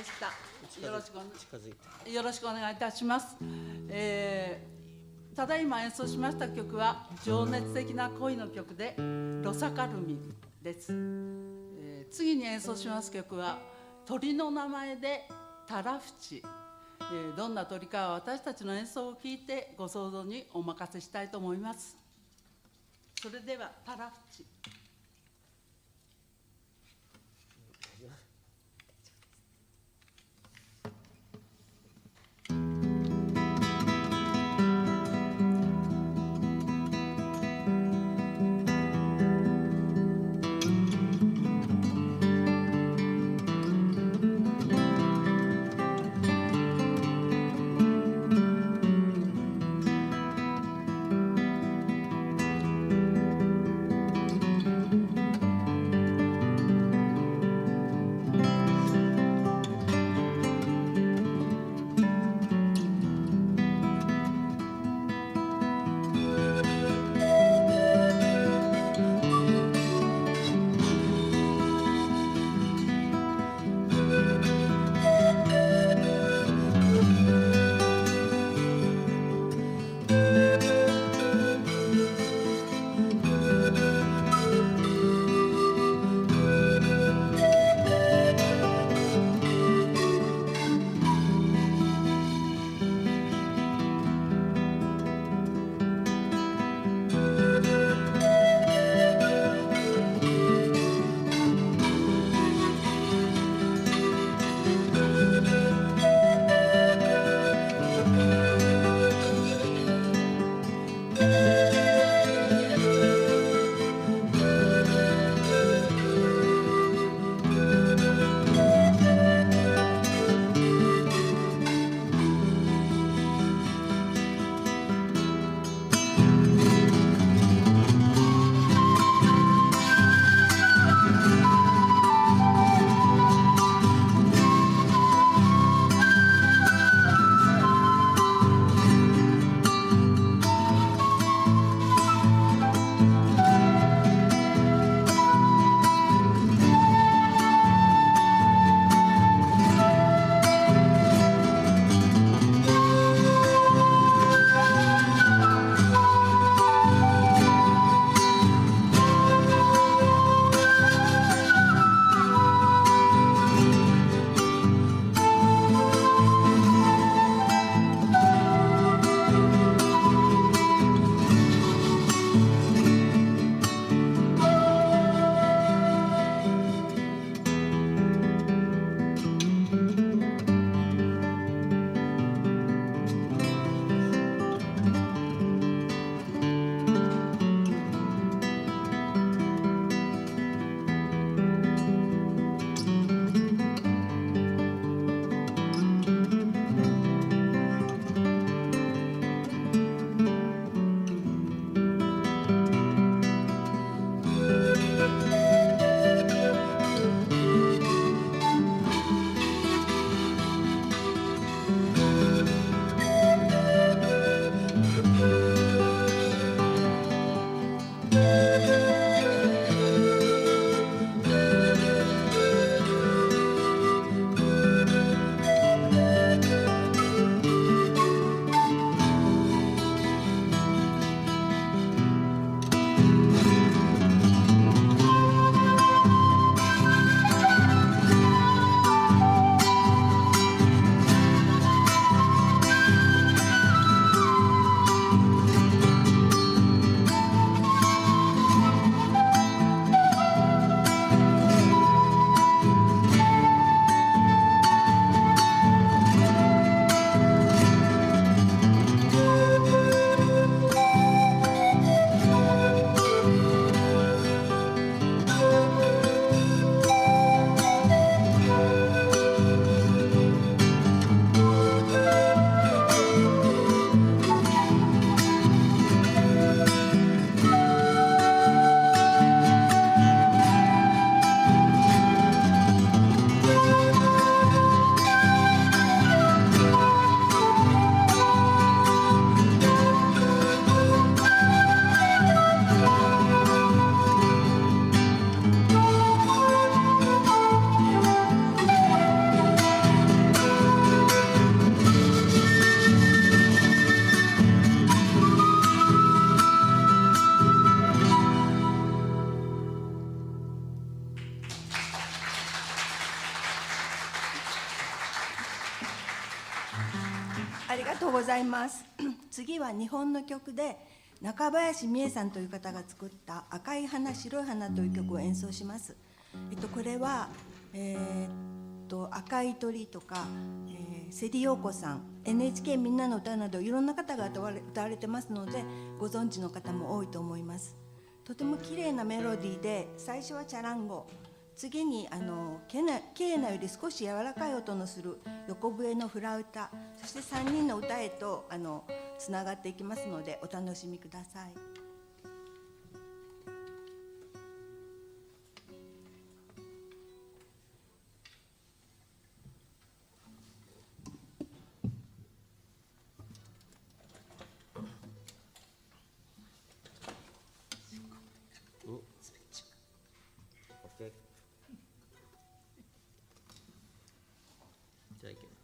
でした。よろしくお願いいたします。ただいま演奏しました曲は情熱的な恋の曲でロサカルミです。次に演奏します曲は鳥の名前でタラフチ。どんな鳥かは私たちの演奏を聞いてご想像にお任せしたいと思います。それではタラフチ。ざいます。次は日本の曲で中林美恵さんという方が作った赤い花白い花という曲を演奏します。これは、赤い鳥とか、瀬里陽子さん、 NHK みんなの歌などいろんな方が歌われてますのでご存知の方も多いと思います。とても綺麗なメロディーで、最初はチャランゴ、次にケーナより少し柔らかい音のする横笛のフラウタ、そして3人の歌へとつながっていきますのでお楽しみください。じゃあいきます。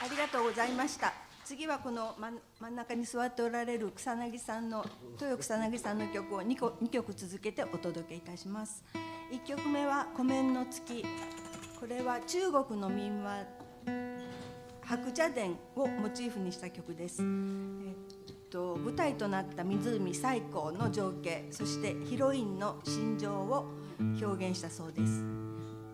ありがとうございました。次はこの真ん中に座っておられる豊草薙さんの曲を2曲続けてお届けいたします。1曲目は湖面の月。これは中国の民話白茶伝をモチーフにした曲です。舞台となった湖西湖の情景、そしてヒロインの心情を表現したそうです。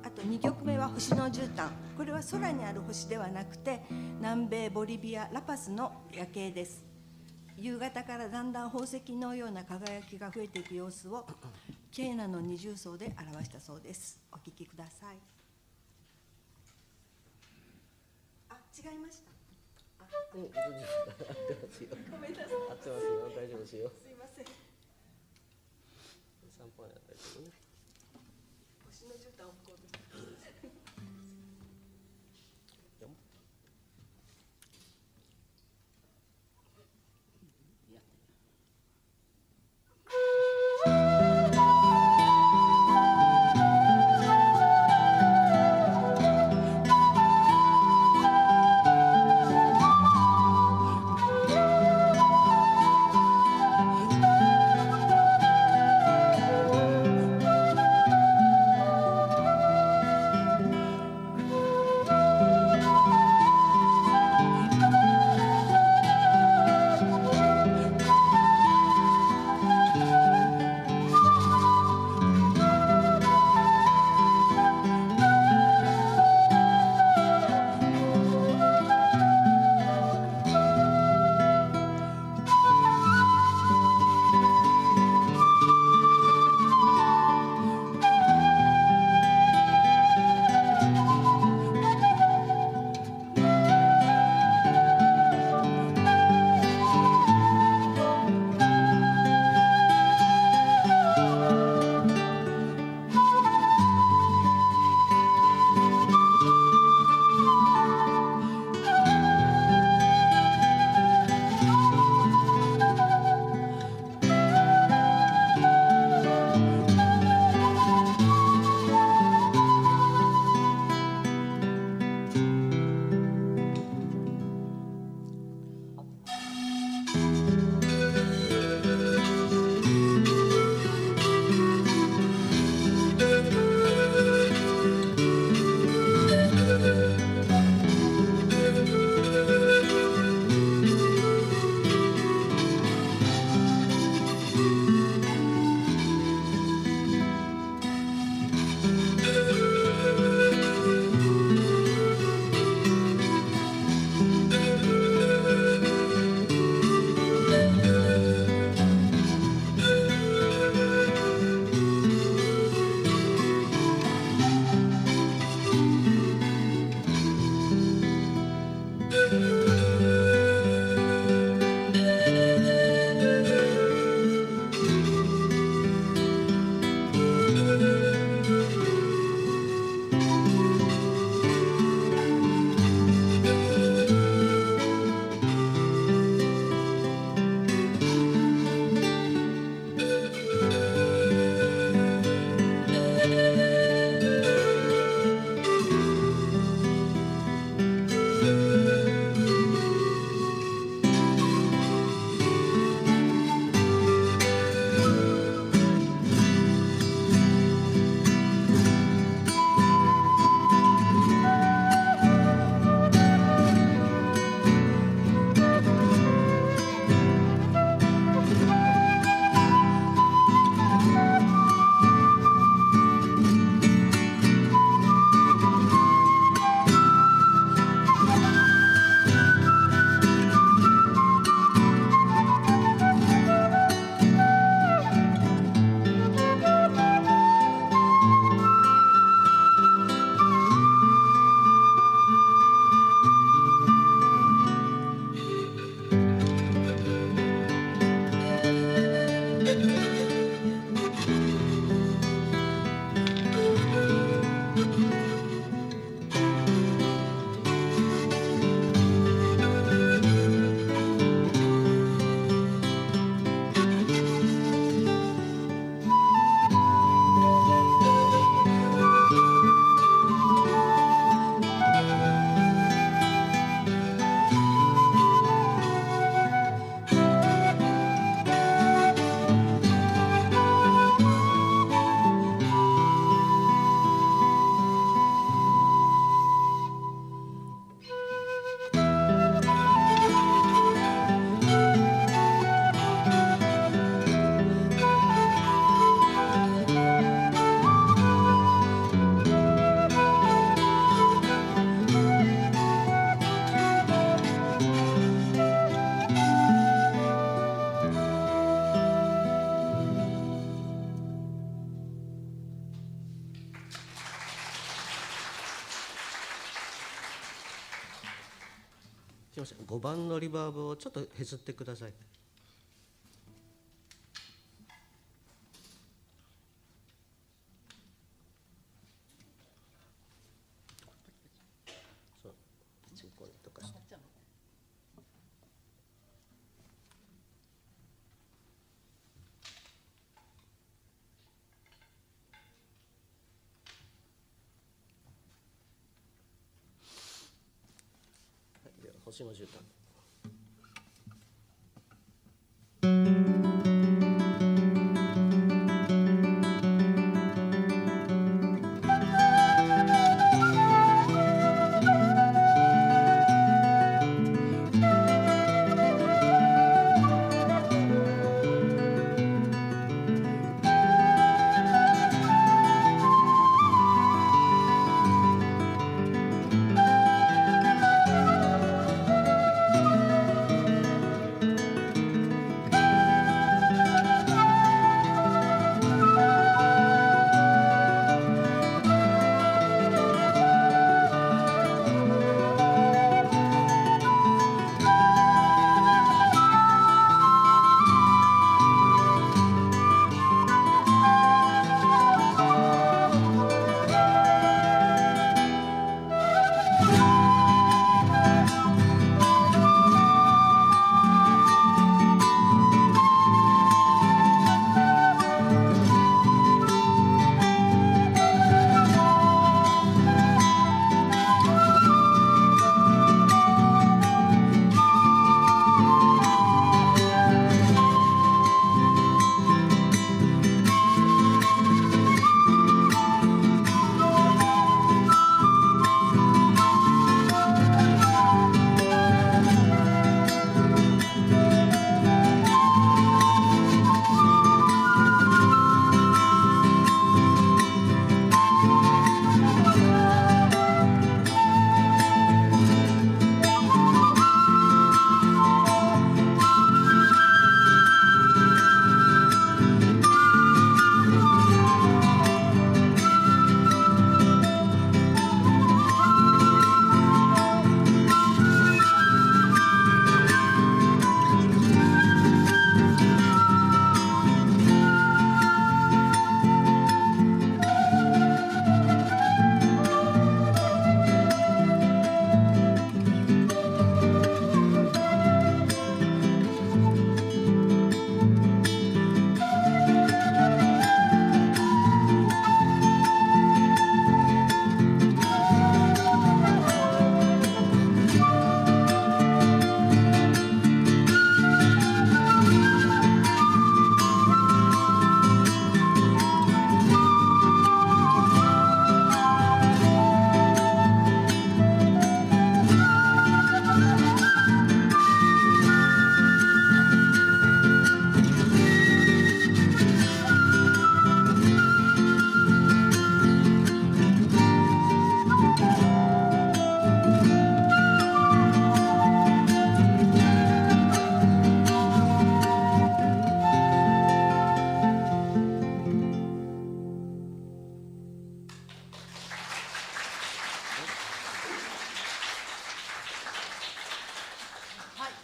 あと2曲目は星の絨毯。これは空にある星ではなくて南米ボリビアラパスの夜景です。夕方からだんだん宝石のような輝きが増えていく様子をケーナの二重奏で表したそうです。お聴きください。あ、違いました。合ってますよ。ごめんなさい。合ってますよ。大丈夫ですよ。すいません。 3本やったら大丈夫ね。星の絨毯を吹こうとしてはい。すみません、5番のリバーブをちょっと削ってください。そう、これとかして。はい、では星の絨毯。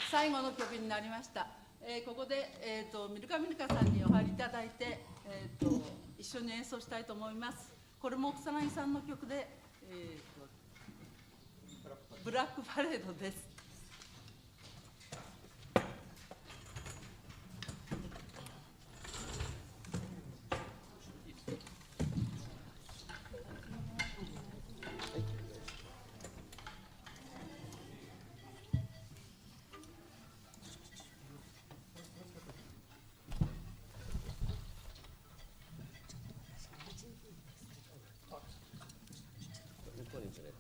最後の曲になりました。ここで、ミルカミルカさんにお入りいただいて、一緒に演奏したいと思います。これも草薙さんの曲で、ブラックパレードです。向こうにずれて。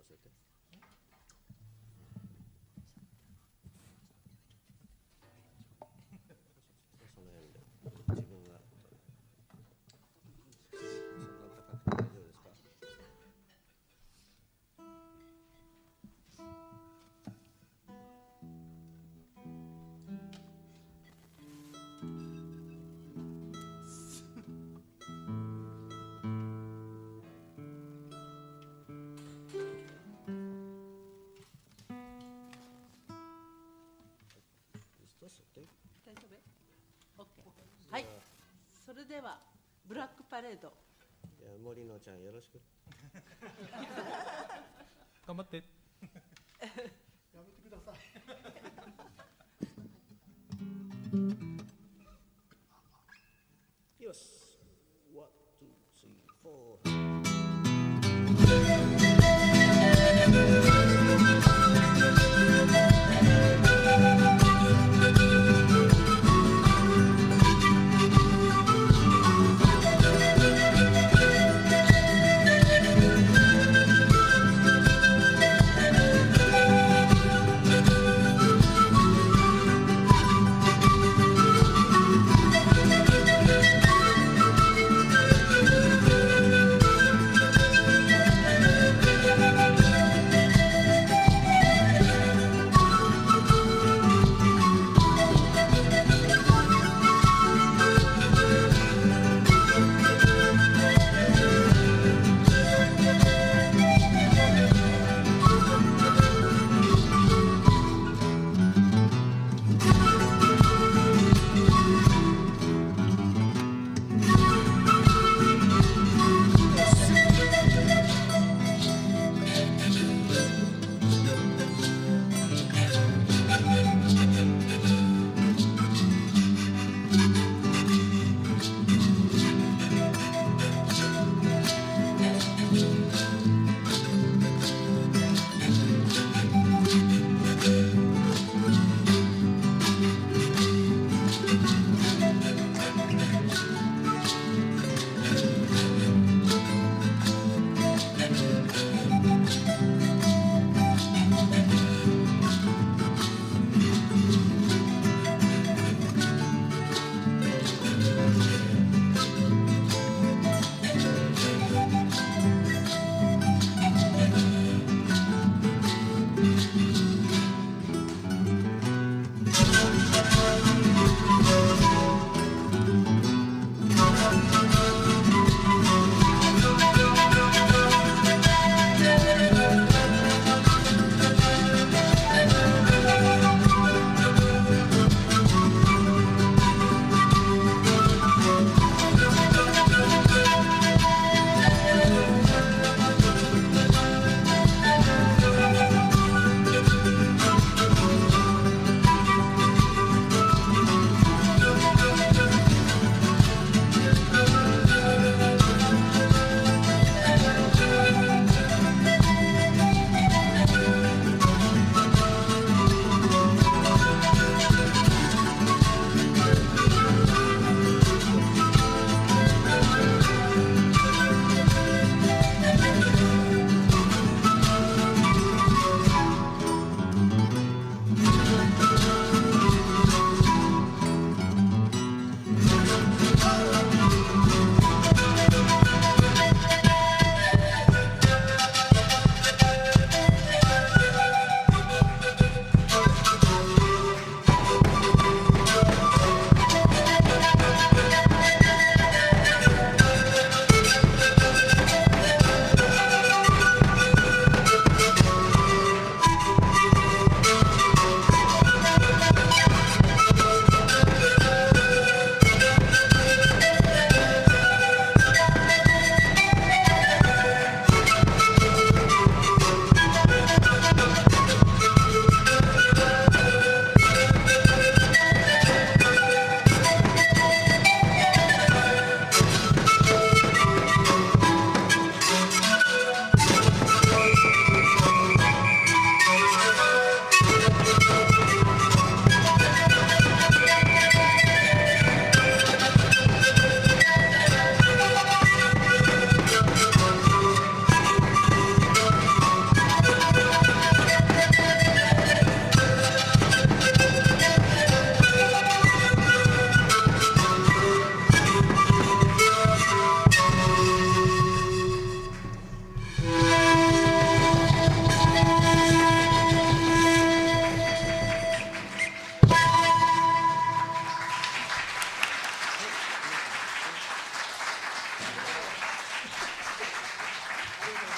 寄せて。その辺で自分がそんな高くて大丈夫ですか？大丈夫？ OK。はい。それではブラックパレード。いや、森野ちゃんよろしく。頑張って。やめてください。よし。1、2、3、4。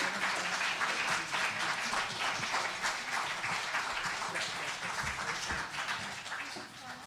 す。